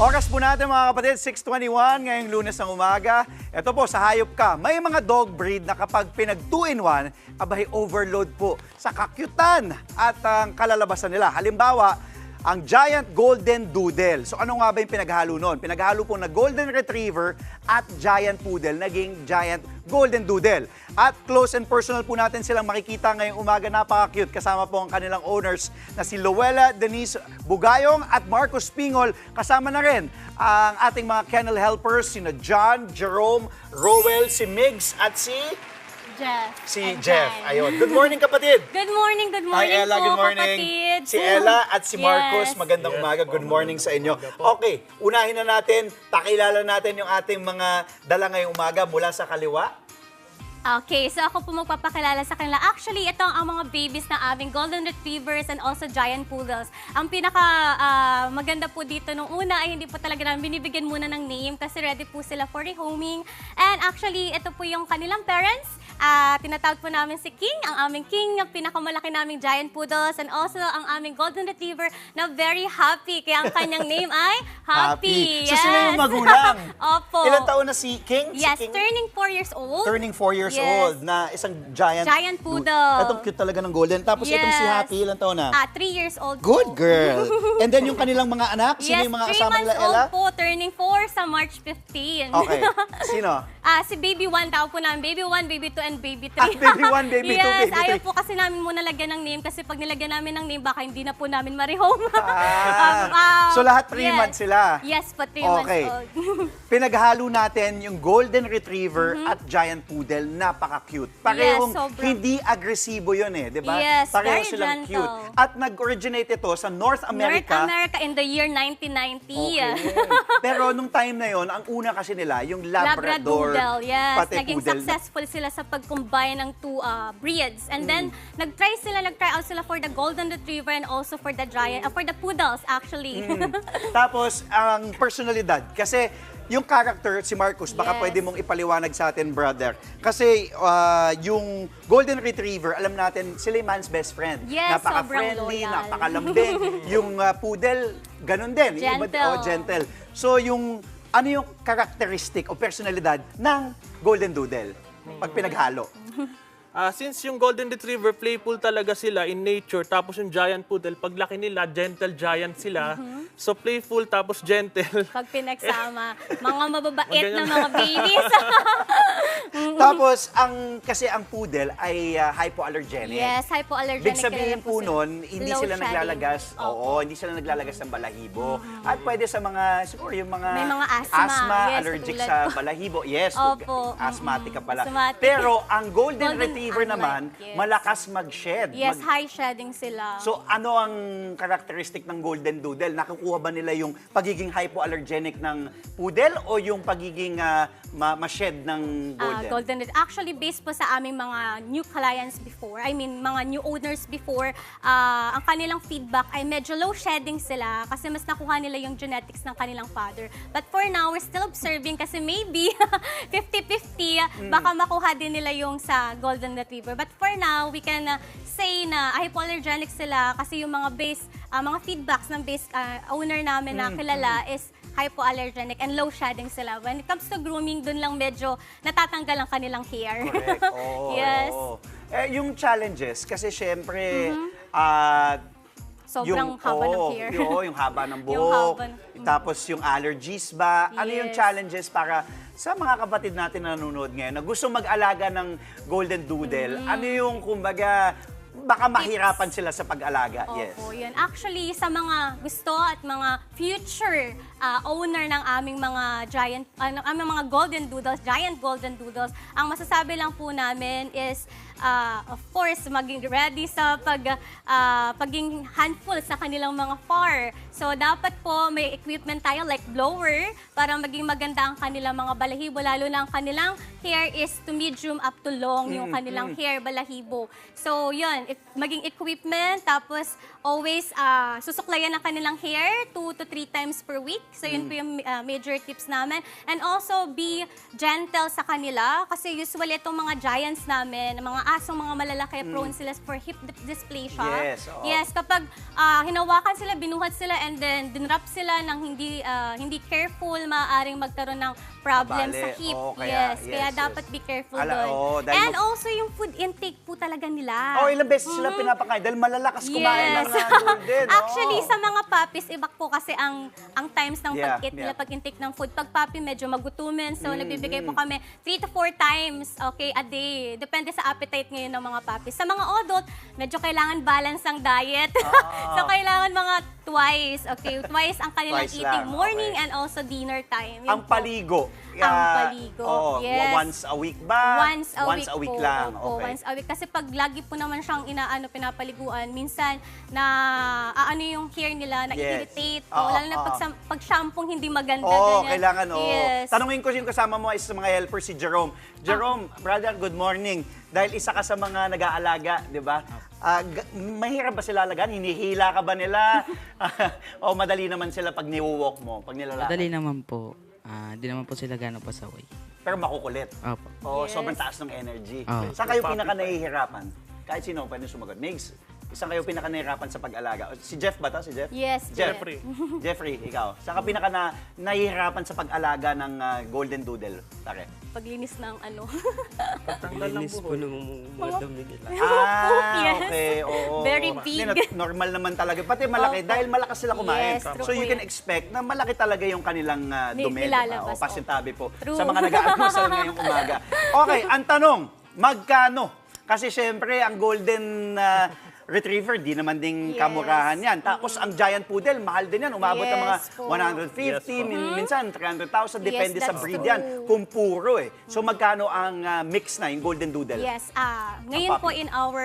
Oras po natin mga kapatid, 6:21 ngayong Lunes ng umaga. Ito po, sa Hayop Ka, may mga dog breed na kapag pinag 2-in-1, abay overload po sa kakyutan at ang kalalabasan nila. Halimbawa, ang Giant Golden Doodle. So ano nga ba yung pinaghalo nun? Pinaghalo po na Golden Retriever at Giant Poodle, naging Giant Golden Doodle. At close and personal po natin silang makikita ngayong umaga. Napaka-cute. Kasama po ang kanilang owners na si Luella Denise Bugayong at Marcos Pingol. Kasama na rin ang ating mga kennel helpers, sina John, Jerome, Rowell, si Migs at si Jeff. Ayun. Good morning, kapatid. Good morning Hi, Ella. po, Good morning. kapatid. Si Ella at si Marcos. Yes. Magandang umaga. Good morning sa inyo. Okay, unahin na natin. Pakilala natin yung ating mga dala ngayong umaga mula sa kaliwa. Okay, so ako po magpapakilala sa kanila. Actually, ito ang mga babies na aming Golden Retrievers and also Giant Poodles. Ang pinaka maganda po dito nung una ay hindi po talaga namin binibigyan muna ng name kasi ready po sila for rehoming. And actually, ito po yung kanilang parents. Tinatawag po namin si King, ang aming King, yung pinakamalaki naming Giant Poodles, and also ang aming Golden Retriever na very happy. Kaya ang kanyang name ay Happy. So sila yung magulang. Opo. Ilang taon na si King? Yes, Si King? turning 4 years old. Turning 4 years Yes. old na isang giant. Giant Poodle. Itong cute talaga ng golden. Tapos itong si Yes. Happy, ilang taon na? 3 years old Good po. girl. And then yung kanilang mga anak, sino Yes, yung mga 3 kasama months nila, Ella? old po, turning 4 sa March 15. Okay. Sino? Si Baby 1 tao po namin. Baby 1, Baby 2, and Baby 3. Baby 1, Baby 2, yes, Baby 3. ayaw po kasi namin muna lagyan ng name kasi pag nilagyan namin ng name, baka hindi na po namin ma-rehome. So lahat 3 yes. months sila? Yes, pa 3 months Okay. old. Pinaghalo natin yung Golden Retriever at Giant Poodle. Napaka-cute. Parehong Yes, sobra. hindi agresibo yun eh, di ba? Yes, Pareho very silang gentle. cute. At nag-originate ito sa North America. North America in the year 1990. Okay. Pero nung time na yon, ang una kasi nila, yung Labrador, Labradoodle, yes. pati Naging Poodle. successful sila sa pag-combine ng two breeds. And then, nag-try out sila for the Golden Retriever and also for the Giant, for the Poodles actually. Tapos, ang personalidad. Kasi yung character, si Marcos, baka Yes. pwede mong ipaliwanag sa atin, brother. Kasi yung Golden Retriever, alam natin, sila yung man's best friend. Yes, Napaka-friendly, sobrang loyal. napakalambing. Yung Poodle, ganun din. Yung Gentle. gentle. So, ano yung characteristic o personalidad ng Golden Doodle pag pinaghalo? Since yung Golden Retriever, playful talaga sila in nature, tapos yung Giant Poodle, paglaki nila, gentle giant sila. So playful tapos gentle. Pag pinagsama, mga mababait na mga babies. Tapos, kasi ang Poodle ay hypoallergenic. Yes, hypoallergenic. Big sabihin po nun, hindi Low sila shedding. naglalagas, Opo. hindi sila naglalagas ng balahibo. At pwede sa mga, siguro yung mga, May mga asthma. Yes, allergic katulad sa ko. balahibo. Yes, Opo. asthmatic ka pala. Asthmatic. Pero ang Golden Golden Retriever naman, unlike, yes. malakas mag-shed. Yes, high shedding sila. So ano ang characteristic ng Golden Doodle? Nakukuha ba nila yung pagiging hypoallergenic ng Poodle o yung pagiging ma-shed ng Golden? Actually, based po sa aming mga new clients before, mga new owners before, ang kanilang feedback ay medyo low shedding sila kasi mas nakuha nila yung genetics ng kanilang father. But for now, we're still observing kasi maybe 50-50, baka makuha din nila yung sa Golden Retriever. But for now, we can say na hypoallergenic sila kasi yung mga mga feedbacks ng base owner namin na kilala is hypoallergenic and low shedding sila. When it comes to grooming, dun lang medyo natatanggal ang kanilang hair. Correct. Oh, Yes. yung challenges, kasi syempre, Sobrang haba ng hair. yung haba ng buhok. Yung haba Tapos yung allergies ba? Ano yung Yes. challenges para sa mga kapatid natin na nanonood ngayon na gusto mag-alaga ng Golden Doodle? Ano yung, kumbaga, baka mahirapan sila sa pag-alaga? Yes. Opo, yun. Actually, sa mga gusto at mga future owner ng aming mga aming mga Golden Doodles, Giant Golden Doodles, ang masasabi lang po namin is, of course, maging ready sa paging handful sa kanilang mga fur. So, dapat po may equipment tayo like blower para maging maganda ang kanilang mga balahibo, lalo na ang kanilang hair is to medium up to long yung kanilang hair, balahibo. So, yun, maging equipment, tapos always susuklayan ang kanilang hair 2 to 3 times per week. So, yun po yung major tips namin. And also, be gentle sa kanila kasi usually itong mga giants namin, mga asong mga malalaki, prone sila for hip dysplasia. Yes, oo. Yes, kapag hinawakan sila, binuhat sila, and then dinrap sila ng hindi careful, maaaring magkaroon ng problem Kabali. sa hip. Oo, kaya- Kaya yes. dapat be careful Oo, doon. dahil And also yung food intake po talaga nila. Oh, ilang beses sila pinapakain dahil malalakas kumain ng Yes. golden. Actually, sa mga puppies, iba po kasi ang times ng Yeah, pag-eat nila, yeah. pag-intake ng food. Pag puppy, medyo magutumin. So, nagbibigay po kami 3 to 4 times, okay, a day. Depende sa appetite ngayon ng mga puppies. Sa mga adult, medyo kailangan balance ang diet. So, kailangan mga twice, okay? Twice ang kanilang Twice eating. lang, Morning okay. and also dinner time. Yun Ang po. paligo. Ang paligo, yes. Once a week ba? Once a week po. lang. Opo, Okay. once a week. Kasi pag lagi po naman siyang pinapaliguan, minsan na yung hair nila, na-irritate. Yes. Oo, Lalo na oo. pag shampoo hindi maganda. Oo, ganyan. kailangan, oo. Yes. Tanungin ko yung kasama mo is sa mga helper, si Jerome. Jerome, brother, good morning. Dahil isa ka sa mga nag-aalaga, di ba? Mahirap ba sila alagaan? Hinihila ka ba nila? O madali naman sila pag niwalk mo, pag nilalakad? Madali naman po. Di naman po sila gano'ng pasaway. Pero makukulit. Opo. Oo, Yes. sobrang taas ng energy. Oo. Saan kayo pinaka-nahihirapan? Kahit sino pwede sumagot. Migs, isang kayo pinaka-nahihirapan sa pag-alaga? Si Jeff ba to? Si Jeff? Yes, Jeffrey. Jeffrey, ikaw. Saan ka pinaka-nahihirapan sa pag-alaga ng Golden Doodle? Tare. Paglinis ng ano. Tanggal ng Linis po buhok. ng mga dami nila. Yes. Okay. Oo. Very Hindi, big. normal naman talaga. Pati malaki, Opo. dahil malakas sila kumain. Yes, true So you po can yan. expect na malaki talaga yung kanilang dumi. Nilalabas, O pasintabi po. True. Sa mga nag-aalmusal ngayong umaga. Okay, ang tanong, magkano? Kasi syempre, ang Golden Retriever, di naman ding Yes. kamurahan yan. Tapos ang Giant Poodle, mahal din yan. Umabot ng mga Yes po. 150, Yes po. minsan 300,000. Depende sa that's breed true. yan. Kung puro eh. So magkano ang mix na yung Golden Doodle? Yes, ngayon po puppy. in our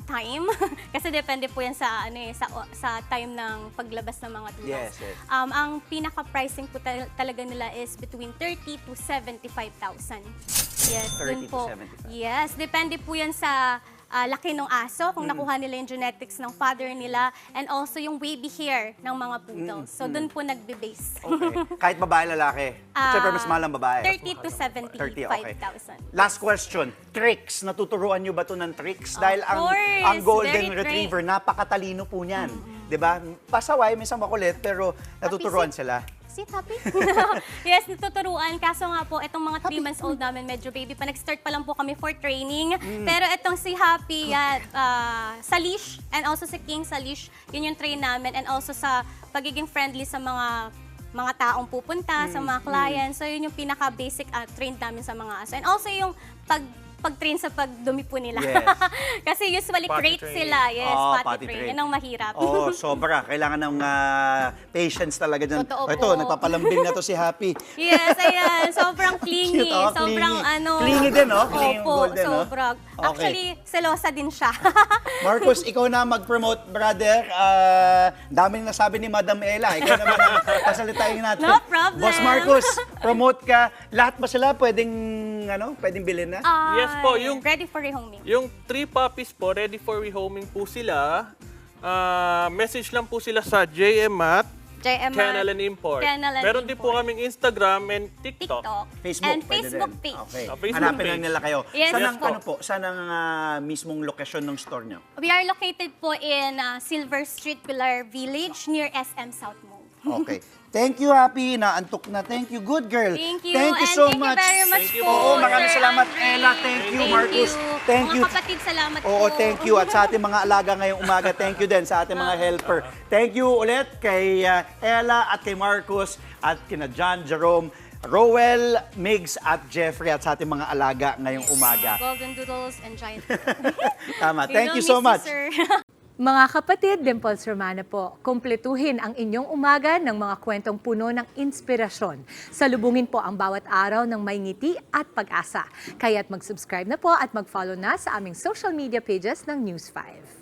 time, kasi depende po yan sa sa time ng paglabas ng mga doodles. Yes, yes. Ang pinaka-pricing po talaga nila is between 30 to 75,000. Yes, 30 dun to po. 75. Yes, depende po yan sa laki ng aso, kung nakuha nila yung genetics ng father nila, and also yung wavy hair ng mga poodles. So, dun po nagbe-base. Okay. Kahit babae, lalaki. Siyempre, mas mahal ang babae. 30 to 75,000. Last question. Tricks. Natuturuan nyo ba ito ng tricks? Dahil course. ang Golden Very Retriever, napakatalino po niyan. 'Di ba? Pasaway, minsan makulit, pero natuturuan sila. Sit, happy? Yes, natuturuan. Kaso nga po, itong mga 3 months old namin, medyo baby pa. Nag-start pa lang po kami for training. Pero itong si Happy, sa leash, and also si King sa leash, yun yung train namin. And also sa pagiging friendly sa mga taong pupunta, sa mga clients. So yun yung pinaka-basic train namin sa mga aso. And also yung pag-train sa pagdumi po nila. Yes. Kasi usually Potty crate training. sila. Yes, Oo, potty potty train. train. Yan ang mahirap. Oo, sobra. Kailangan ng patience talaga dyan. Totoo Ito, po. nagpapalambing na to si Happy. Yes, ayan. Sobrang clingy. Cute, oh, sobrang clingy. Clingy din, oh. Clingy yung Opo, golden, oh. sobrang. Okay. Actually, selosa din siya. Marcus, ikaw na mag-promote, brother. Daming nasabi ni Madam Ella. Ikaw naman ang pasalitain natin. No problem. Boss Marcus, promote ka. Lahat ba sila pwedeng bilhin na? Yes po, yung- Ready for rehoming. Yung 3 puppies po, ready for rehoming po sila. Message lang po sila sa JM at JM Kennel and Import. Kennel and Meron din po Import. kaming Instagram and TikTok. TikTok. Facebook, And pwede Facebook din. page. Okay. Facebook Hanapin lang page. nila kayo. Yes, saan yes ang, po. saan ang mismong lokasyon ng store nyo? We are located po in Silver Street, Pilar Village, near SM South Mall. Okay. Thank you, Happy. Naantok na. Thank you. Good girl. Thank you. Thank you and so thank much. you very much Thank you po. po. Oo, maraming Sir salamat, Andre. Ella. Thank you, Marcus. Thank you. Mga kapatid, salamat po. Oo, thank you. At sa ating mga alaga ngayong umaga, thank you din sa ating mga helper. Thank you ulit kay Ella at kay Marcus at kina John, Jerome, Rowell, Migs at Jeffrey at sa ating mga alaga ngayong umaga. Golden Doodles and Giant. Tama. We Thank will you so miss much. sir. Mga kapatid, Dimples Romana po, kumpletuhin ang inyong umaga ng mga kwentong puno ng inspirasyon. Salubungin po ang bawat araw ng may ngiti at pag-asa. Kaya't mag-subscribe na po at mag-follow na sa aming social media pages ng News 5.